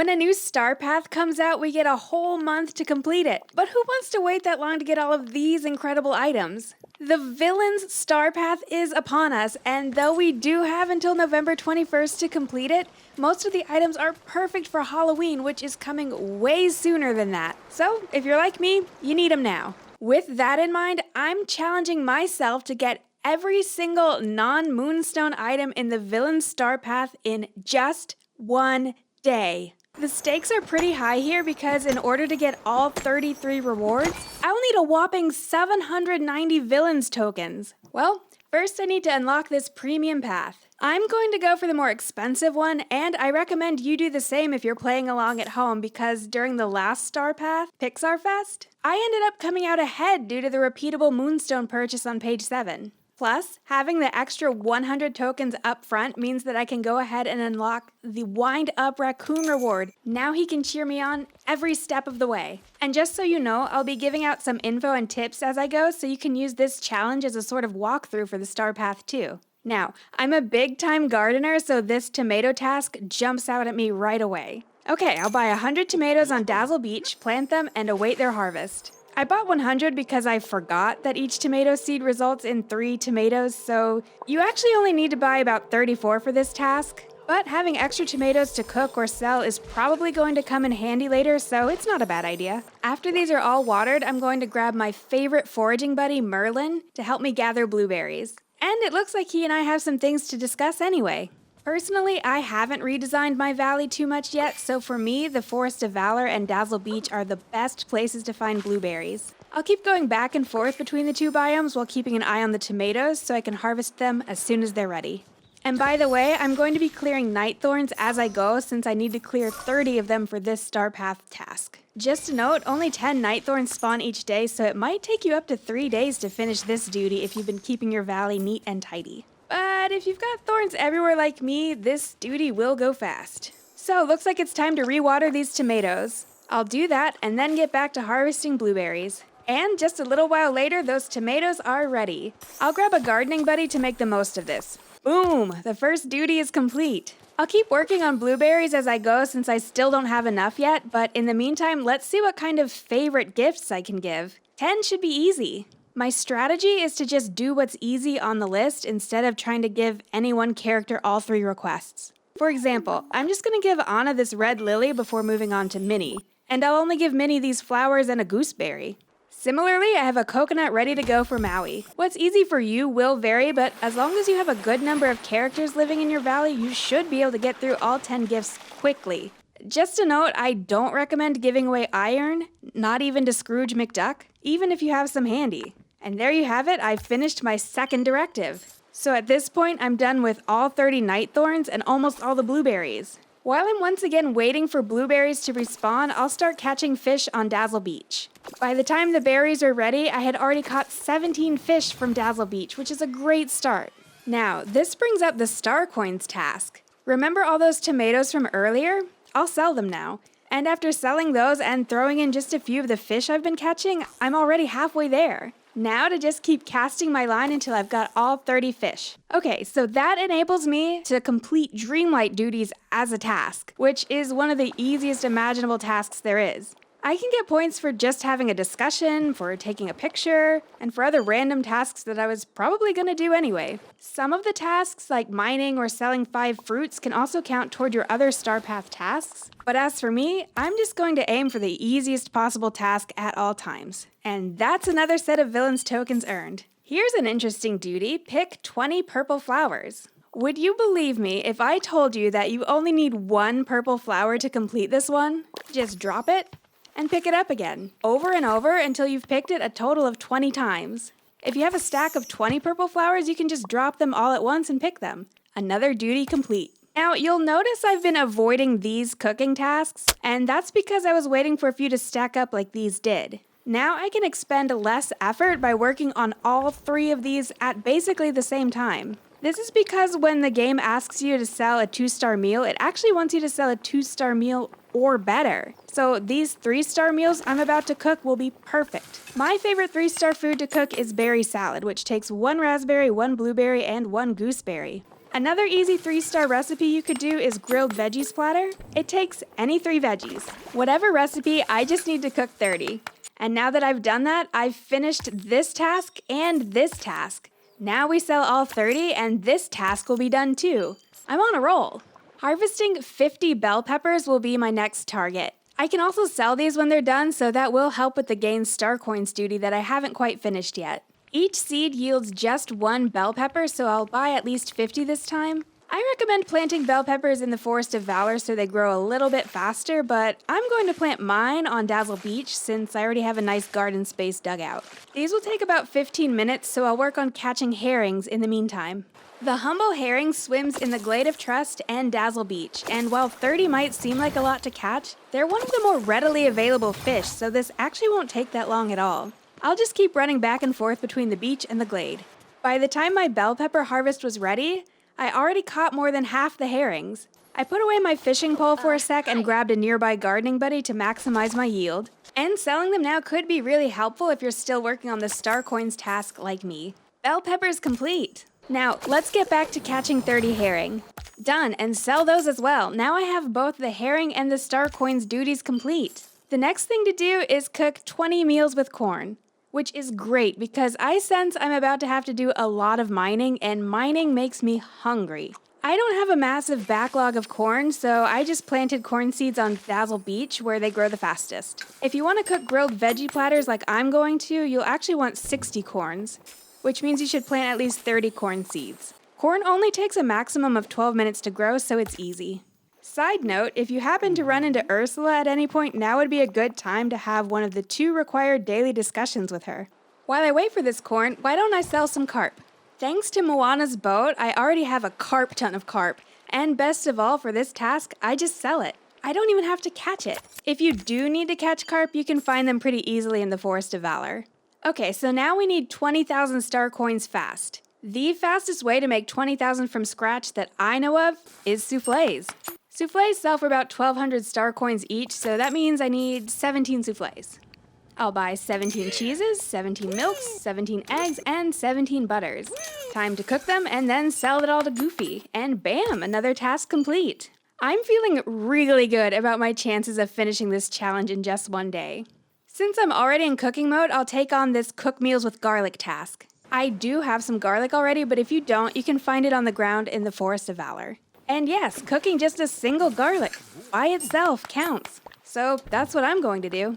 When a new star path comes out, we get a whole month to complete it. But who wants to wait that long to get all of these incredible items? The villain's star path is upon us, and though we do have until November 21st to complete it, most of the items are perfect for Halloween, which is coming way sooner than that. So, if you're like me, you need them now. With that in mind, I'm challenging myself to get every single non-Moonstone item in the villain's star path in just one day. The stakes are pretty high here because in order to get all 33 rewards, I'll need a whopping 790 villains tokens. Well, first I need to unlock this premium path. I'm going to go for the more expensive one, and I recommend you do the same if you're playing along at home because during the last star path, Pixar Fest, I ended up coming out ahead due to the repeatable Moonstone purchase on page 7. Plus, having the extra 100 tokens up front means that I can go ahead and unlock the Wind Up Raccoon reward. Now he can cheer me on every step of the way. And just so you know, I'll be giving out some info and tips as I go, so you can use this challenge as a sort of walkthrough for the Star Path too. Now, I'm a big-time gardener, so this tomato task jumps out at me right away. Okay, I'll buy 100 tomatoes on Dazzle Beach, plant them, and await their harvest. I bought 100 because I forgot that each tomato seed results in 3 tomatoes, so you actually only need to buy about 34 for this task. But having extra tomatoes to cook or sell is probably going to come in handy later, so it's not a bad idea. After these are all watered, I'm going to grab my favorite foraging buddy, Merlin, to help me gather blueberries. And it looks like he and I have some things to discuss anyway. Personally, I haven't redesigned my valley too much yet, so for me, the Forest of Valor and Dazzle Beach are the best places to find blueberries. I'll keep going back and forth between the two biomes while keeping an eye on the tomatoes so I can harvest them as soon as they're ready. And by the way, I'm going to be clearing night thorns as I go since I need to clear 30 of them for this Star Path task. Just a note, only 10 night thorns spawn each day, so it might take you up to 3 days to finish this duty if you've been keeping your valley neat and tidy. But if you've got thorns everywhere like me, this duty will go fast. So, looks like it's time to rewater these tomatoes. I'll do that and then get back to harvesting blueberries. And just a little while later, those tomatoes are ready. I'll grab a gardening buddy to make the most of this. Boom! The first duty is complete. I'll keep working on blueberries as I go since I still don't have enough yet, but in the meantime, let's see what kind of favorite gifts I can give. 10 should be easy. My strategy is to just do what's easy on the list instead of trying to give any one character all 3 requests. For example, I'm just going to give Anna this red lily before moving on to Minnie, and I'll only give Minnie these flowers and a gooseberry. Similarly, I have a coconut ready to go for Maui. What's easy for you will vary, but as long as you have a good number of characters living in your valley, you should be able to get through all 10 gifts quickly. Just a note, I don't recommend giving away iron, not even to Scrooge McDuck, even if you have some handy. And there you have it, I've finished my second directive. So at this point, I'm done with all 30 night thorns and almost all the blueberries. While I'm once again waiting for blueberries to respawn, I'll start catching fish on Dazzle Beach. By the time the berries are ready, I had already caught 17 fish from Dazzle Beach, which is a great start. Now, this brings up the Star Coins task. Remember all those tomatoes from earlier? I'll sell them now. And after selling those and throwing in just a few of the fish I've been catching, I'm already halfway there. Now to just keep casting my line until I've got all 30 fish. Okay, so that enables me to complete Dreamlight duties as a task, which is one of the easiest imaginable tasks there is. I can get points for just having a discussion, for taking a picture, and for other random tasks that I was probably going to do anyway. Some of the tasks, like mining or selling 5 fruits, can also count toward your other Star Path tasks. But as for me, I'm just going to aim for the easiest possible task at all times. And that's another set of villains tokens earned. Here's an interesting duty, pick 20 purple flowers. Would you believe me if I told you that you only need 1 purple flower to complete this one? Just drop it and pick it up again, over and over until you've picked it a total of 20 times. If you have a stack of 20 purple flowers, you can just drop them all at once and pick them. Another duty complete. Now, you'll notice I've been avoiding these cooking tasks, and that's because I was waiting for a few to stack up like these did. Now I can expend less effort by working on all 3 of these at basically the same time. This is because when the game asks you to sell a 2-star meal, it actually wants you to sell a 2-star meal or better. So these 3-star meals I'm about to cook will be perfect. My favorite 3-star food to cook is berry salad, which takes 1 raspberry, 1 blueberry, and 1 gooseberry. Another easy 3-star recipe you could do is grilled veggie splatter. It takes any 3 veggies. Whatever recipe, I just need to cook 30. And now that I've done that, I've finished this task and this task. Now we sell all 30 and this task will be done too. I'm on a roll. Harvesting 50 bell peppers will be my next target. I can also sell these when they're done, so that will help with the gain star coins duty that I haven't quite finished yet. Each seed yields just 1 bell pepper, so I'll buy at least 50 this time. I recommend planting bell peppers in the Forest of Valor so they grow a little bit faster, but I'm going to plant mine on Dazzle Beach since I already have a nice garden space dug out. These will take about 15 minutes, so I'll work on catching herrings in the meantime. The humble herring swims in the Glade of Trust and Dazzle Beach, and while 30 might seem like a lot to catch, they're one of the more readily available fish, so this actually won't take that long at all. I'll just keep running back and forth between the beach and the glade. By the time my bell pepper harvest was ready, I already caught more than half the herrings. I put away my fishing pole for a sec and grabbed a nearby gardening buddy to maximize my yield. And selling them now could be really helpful if you're still working on the star coins task like me. Bell pepper's complete. Now, let's get back to catching 30 herring. Done, and sell those as well. Now I have both the herring and the star coins duties complete. The next thing to do is cook 20 meals with corn, which is great because I sense I'm about to have to do a lot of mining, and mining makes me hungry. I don't have a massive backlog of corn, so I just planted corn seeds on Dazzle Beach where they grow the fastest. If you want to cook grilled veggie platters like I'm going to, you'll actually want 60 corns, which means you should plant at least 30 corn seeds. Corn only takes a maximum of 12 minutes to grow, so it's easy. Side note, if you happen to run into Ursula at any point, now would be a good time to have one of the 2 required daily discussions with her. While I wait for this corn, why don't I sell some carp? Thanks to Moana's boat, I already have a carp ton of carp. And best of all, for this task, I just sell it. I don't even have to catch it. If you do need to catch carp, you can find them pretty easily in the Forest of Valor. Okay, so now we need 20,000 star coins fast. The fastest way to make 20,000 from scratch that I know of is soufflés. Soufflés sell for about 1,200 star coins each, so that means I need 17 soufflés. I'll buy 17 cheeses, 17 milks, 17 eggs, and 17 butters. Time to cook them and then sell it all to Goofy. And bam, another task complete. I'm feeling really good about my chances of finishing this challenge in just one day. Since I'm already in cooking mode, I'll take on this cook meals with garlic task. I do have some garlic already, but if you don't, you can find it on the ground in the Forest of Valor. And yes, cooking just a single garlic by itself counts. So that's what I'm going to do.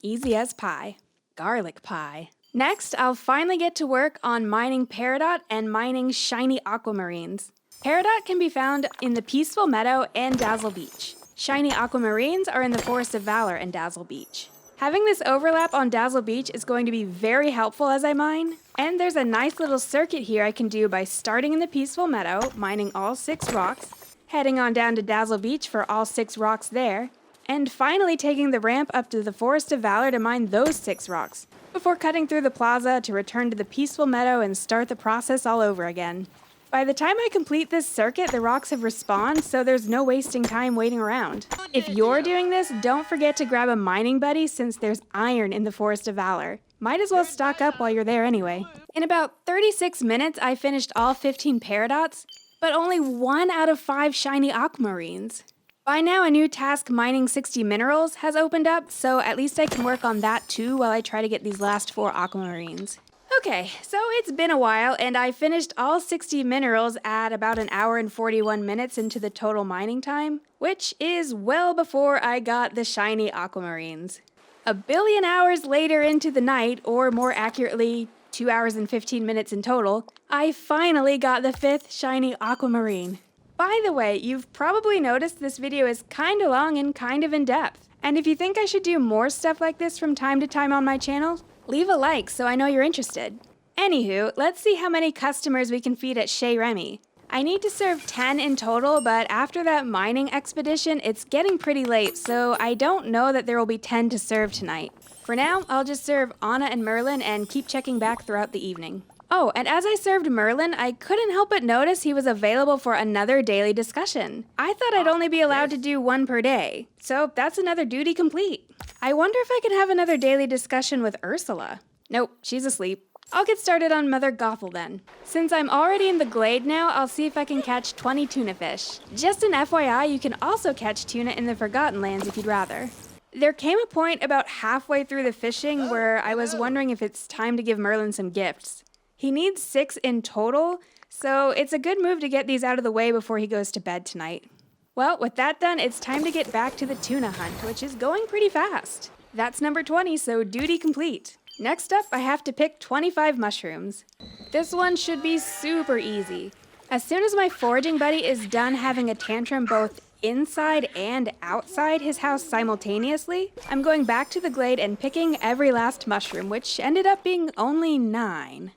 Easy as pie. Garlic pie. Next, I'll finally get to work on mining peridot and mining shiny aquamarines. Peridot can be found in the Peaceful Meadow and Dazzle Beach. Shiny aquamarines are in the Forest of Valor and Dazzle Beach. Having this overlap on Dazzle Beach is going to be very helpful as I mine. And there's a nice little circuit here I can do by starting in the Peaceful Meadow, mining all 6 rocks, heading on down to Dazzle Beach for all 6 rocks there, and finally taking the ramp up to the Forest of Valor to mine those 6 rocks, before cutting through the plaza to return to the Peaceful Meadow and start the process all over again. By the time I complete this circuit, the rocks have respawned, so there's no wasting time waiting around. If you're doing this, don't forget to grab a mining buddy since there's iron in the Forest of Valor. Might as well stock up while you're there anyway. In about 36 minutes, I finished all 15 peridots, but only 1 out of 5 shiny aquamarines. By now, a new task mining 60 minerals has opened up, so at least I can work on that too while I try to get these last 4 aquamarines. Okay, so it's been a while, and I finished all 60 minerals at about 1 hour and 41 minutes into the total mining time, which is well before I got the shiny aquamarines. 1 billion hours later into the night, or more accurately, 2 hours and 15 minutes in total, I finally got the 5th shiny aquamarine. By the way, you've probably noticed this video is kinda long and kind of in-depth. And if you think I should do more stuff like this from time to time on my channel, leave a like so I know you're interested. Anywho, let's see how many customers we can feed at Chez Remy. I need to serve 10 in total, but after that mining expedition, it's getting pretty late, so I don't know that there will be 10 to serve tonight. For now, I'll just serve Anna and Merlin and keep checking back throughout the evening. Oh, and as I served Merlin, I couldn't help but notice he was available for another daily discussion. I thought I'd only be allowed to do 1 per day, so that's another duty complete. I wonder if I can have another daily discussion with Ursula. Nope, she's asleep. I'll get started on Mother Gothel then. Since I'm already in the glade now, I'll see if I can catch 20 tuna fish. Just an FYI, you can also catch tuna in the Forgotten Lands if you'd rather. There came a point about halfway through the fishing where I was wondering if it's time to give Merlin some gifts. He needs 6 in total, so it's a good move to get these out of the way before he goes to bed tonight. Well, with that done, it's time to get back to the tuna hunt, which is going pretty fast. That's number 20, so duty complete. Next up, I have to pick 25 mushrooms. This one should be super easy. As soon as my foraging buddy is done having a tantrum both inside and outside his house simultaneously, I'm going back to the glade and picking every last mushroom, which ended up being only 9.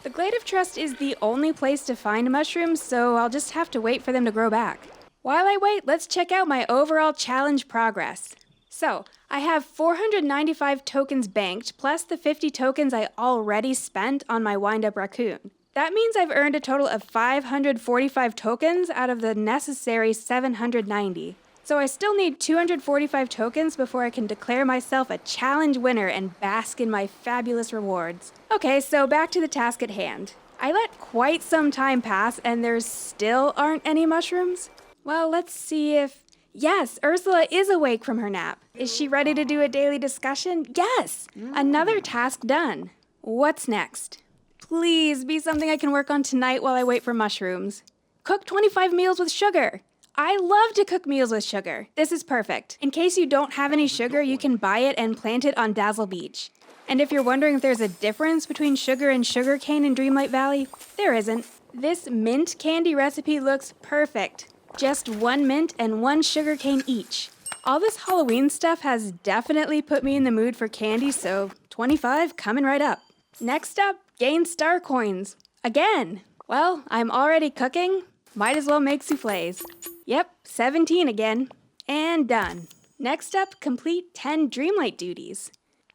The Glade of Trust is the only place to find mushrooms, so I'll just have to wait for them to grow back. While I wait, let's check out my overall challenge progress. So, I have 495 tokens banked, plus the 50 tokens I already spent on my wind-up raccoon. That means I've earned a total of 545 tokens out of the necessary 790. So I still need 245 tokens before I can declare myself a challenge winner and bask in my fabulous rewards. Okay, so back to the task at hand. I let quite some time pass and there still aren't any mushrooms. Well, let's see if... Yes, Ursula is awake from her nap. Is she ready to do a daily discussion? Yes! Another task done. What's next? Please be something I can work on tonight while I wait for mushrooms. Cook 25 meals with sugar. I love to cook meals with sugar. This is perfect. In case you don't have any sugar, you can buy it and plant it on Dazzle Beach. And if you're wondering if there's a difference between sugar and sugarcane in Dreamlight Valley, there isn't. This mint candy recipe looks perfect. Just 1 mint and 1 sugarcane each. All this Halloween stuff has definitely put me in the mood for candy, so 25 coming right up. Next up, gain star coins. Again. Well, I'm already cooking. Might as well make soufflés. Yep, 17 again. And done. Next up, complete 10 Dreamlight duties.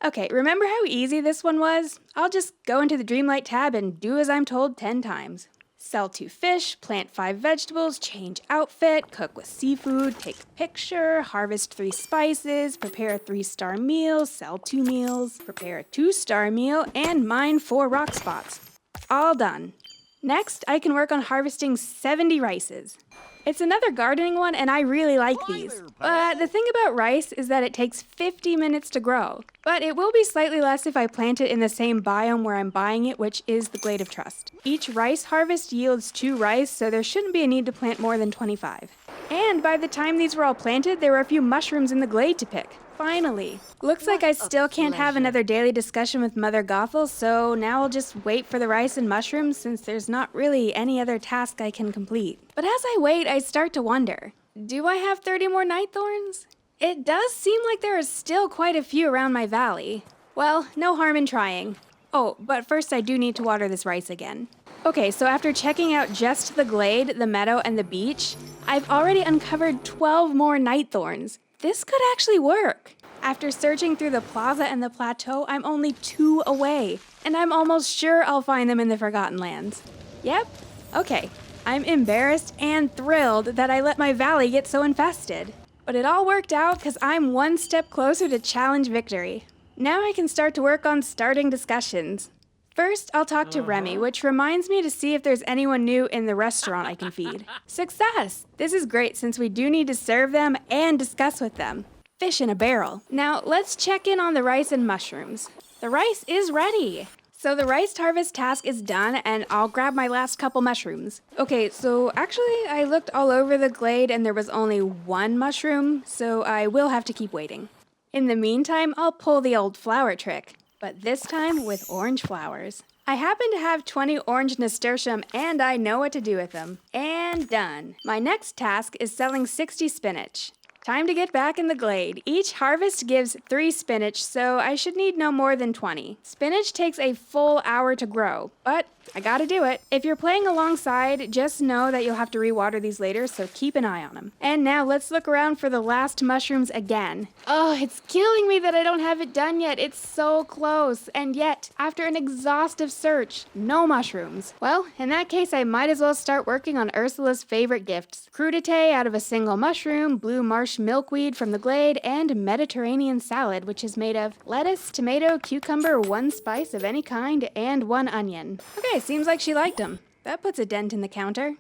Okay, remember how easy this one was? I'll just go into the Dreamlight tab and do as I'm told 10 times. Sell 2 fish, plant 5 vegetables, change outfit, cook with seafood, take a picture, harvest 3 spices, prepare a 3-star meal, sell 2 meals, prepare a 2-star meal, and mine 4 rock spots. All done. Next, I can work on harvesting 70 rices. It's another gardening one, and I really like these. But the thing about rice is that it takes 50 minutes to grow. But it will be slightly less if I plant it in the same biome where I'm buying it, which is the Glade of Trust. Each rice harvest yields 2 rice, so there shouldn't be a need to plant more than 25. And by the time these were all planted, there were a few mushrooms in the glade to pick. Finally. Looks like I still can't have another daily discussion with Mother Gothel, so now I'll just wait for the rice and mushrooms since there's not really any other task I can complete. But as I wait, I start to wonder, do I have 30 more night thorns? It does seem like there are still quite a few around my valley. Well, no harm in trying. Oh, but first I do need to water this rice again. Okay, so after checking out just the glade, the meadow, and the beach, I've already uncovered 12 more night thorns. This could actually work. After searching through the plaza and the plateau, I'm only 2 away, and I'm almost sure I'll find them in the Forgotten Lands. Yep, okay. I'm embarrassed and thrilled that I let my valley get so infested. But it all worked out because I'm 1 step closer to challenge victory. Now I can start to work on starting discussions. First, I'll talk to Remy, which reminds me to see if there's anyone new in the restaurant I can feed. Success! This is great since we do need to serve them and discuss with them. Fish in a barrel. Now, let's check in on the rice and mushrooms. The rice is ready! So the rice harvest task is done, and I'll grab my last couple mushrooms. Okay, so actually I looked all over the glade and there was only 1 mushroom, so I will have to keep waiting. In the meantime, I'll pull the old flower trick, but this time with orange flowers. I happen to have 20 orange nasturtium and I know what to do with them. And done. My next task is selling 60 spinach. Time to get back in the glade. Each harvest gives 3 spinach, so I should need no more than 20. Spinach takes a full hour to grow, but I gotta do it. If you're playing alongside, just know that you'll have to rewater these later, so keep an eye on them. And now let's look around for the last mushrooms again. Oh, it's killing me that I don't have it done yet. It's so close. And yet, after an exhaustive search, no mushrooms. Well, in that case, I might as well start working on Ursula's favorite gifts. Crudité out of a single mushroom, blue marsh milkweed from the glade, and Mediterranean salad, which is made of lettuce, tomato, cucumber, 1 spice of any kind, and 1 onion. Okay, seems like she liked them. That puts a dent in the counter.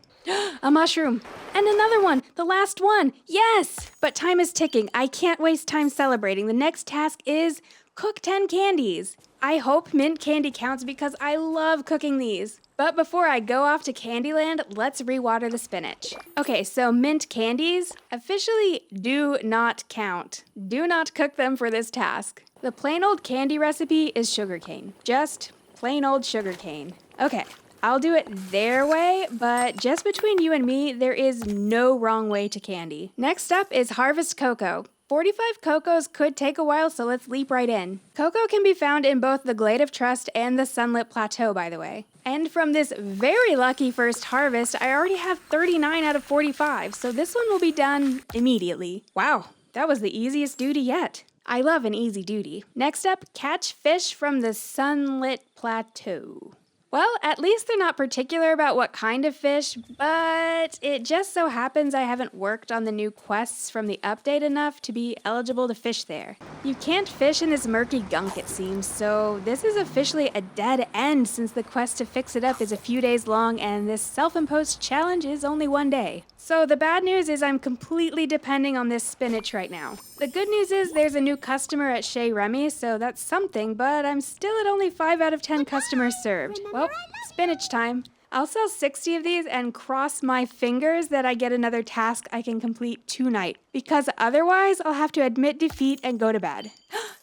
A mushroom! And another one! The last one! Yes! But time is ticking. I can't waste time celebrating. The next task is cook 10 candies. I hope mint candy counts because I love cooking these. But before I go off to Candyland, let's rewater the spinach. Okay, so mint candies officially do not count. Do not cook them for this task. The plain old candy recipe is sugarcane. Just plain old sugarcane. Okay, I'll do it their way, but just between you and me, there is no wrong way to candy. Next up is harvest cocoa. 45 cocos could take a while, so let's leap right in. Cocoa can be found in both the Glade of Trust and the Sunlit Plateau, by the way. And from this very lucky first harvest, I already have 39 out of 45, so this one will be done immediately. Wow, that was the easiest duty yet. I love an easy duty. Next up, catch fish from the Sunlit Plateau. Well, at least they're not particular about what kind of fish, but it just so happens I haven't worked on the new quests from the update enough to be eligible to fish there. You can't fish in this murky gunk, it seems, so this is officially a dead end since the quest to fix it up is a few days long and this self-imposed challenge is only 1 day. So the bad news is I'm completely depending on this spinach right now. The good news is there's a new customer at Chez Remy, so that's something, but I'm still at only 5 out of 10 customers served. Well, spinach time. I'll sell 60 of these and cross my fingers that I get another task I can complete tonight, because otherwise I'll have to admit defeat and go to bed.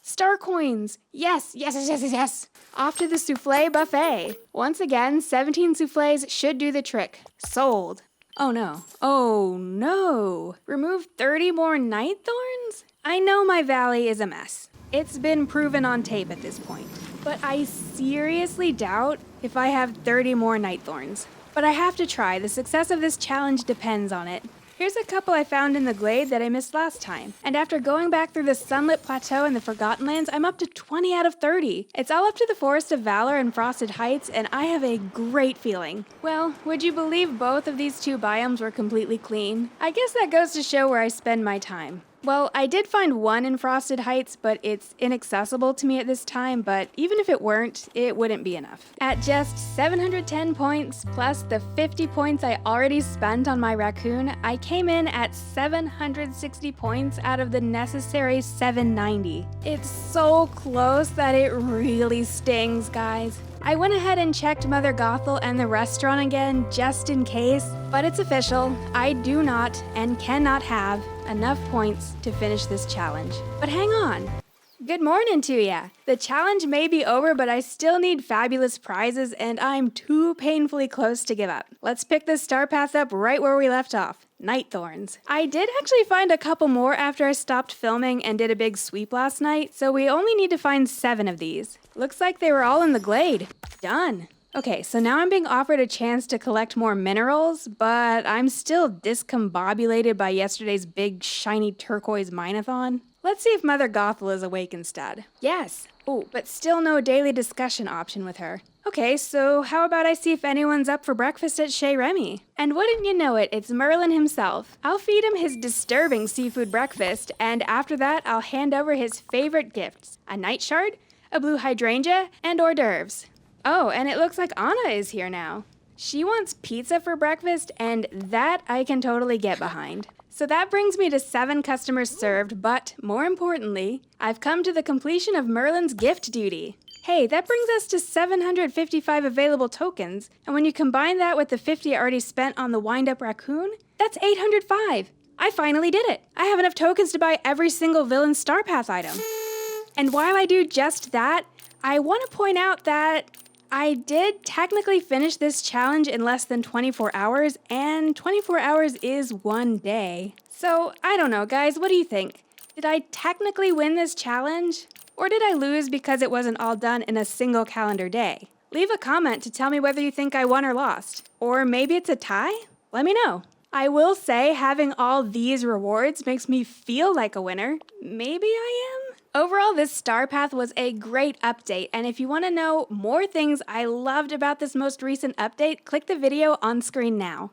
Star coins! Yes, yes, yes, yes, yes! Off to the souffle buffet. Once again, 17 souffles should do the trick. Sold. Oh no. Oh no. Remove 30 more night thorns? I know my valley is a mess. It's been proven on tape at this point. But I seriously doubt if I have 30 more night thorns. But I have to try. The success of this challenge depends on it. Here's a couple I found in the glade that I missed last time. And after going back through the Sunlit Plateau and the Forgotten Lands, I'm up to 20 out of 30. It's all up to the Forest of Valor and Frosted Heights, and I have a great feeling. Well, would you believe both of these 2 biomes were completely clean? I guess that goes to show where I spend my time. Well, I did find one in Frosted Heights, but it's inaccessible to me at this time, but even if it weren't, it wouldn't be enough. At just 710 points, plus the 50 points I already spent on my raccoon, I came in at 760 points out of the necessary 790. It's so close that it really stings, guys. I went ahead and checked Mother Gothel and the restaurant again just in case, but it's official. I do not and cannot have enough points to finish this challenge. But hang on. Good morning to ya. The challenge may be over, but I still need fabulous prizes and I'm too painfully close to give up. Let's pick this star path up right where we left off. Night thorns. I did actually find a couple more after I stopped filming and did a big sweep last night, so we only need to find 7 of these. Looks like they were all in the glade. Done. Okay, so now I'm being offered a chance to collect more minerals, but I'm still discombobulated by yesterday's big shiny turquoise mine-a-thon. Let's see if Mother Gothel is awake instead. Yes. Oh, but still no daily discussion option with her. Okay, so how about I see if anyone's up for breakfast at Chez Remy? And wouldn't you know it, it's Merlin himself. I'll feed him his disturbing seafood breakfast, and after that, I'll hand over his favorite gifts. A night shard, a blue hydrangea, and hors d'oeuvres. Oh, and it looks like Anna is here now. She wants pizza for breakfast, and that I can totally get behind. So that brings me to 7 customers served, but more importantly, I've come to the completion of Merlin's gift duty. Hey, that brings us to 755 available tokens, and when you combine that with the 50 I already spent on the wind-up raccoon, that's 805. I finally did it. I have enough tokens to buy every single villain Star Path item. And while I do just that, I want to point out that I did technically finish this challenge in less than 24 hours, and 24 hours is 1 day. So, I don't know, guys, what do you think? Did I technically win this challenge? Or did I lose because it wasn't all done in a single calendar day? Leave a comment to tell me whether you think I won or lost. Or maybe it's a tie? Let me know. I will say having all these rewards makes me feel like a winner. Maybe I am? Overall, this star path was a great update, and if you want to know more things I loved about this most recent update, click the video on screen now.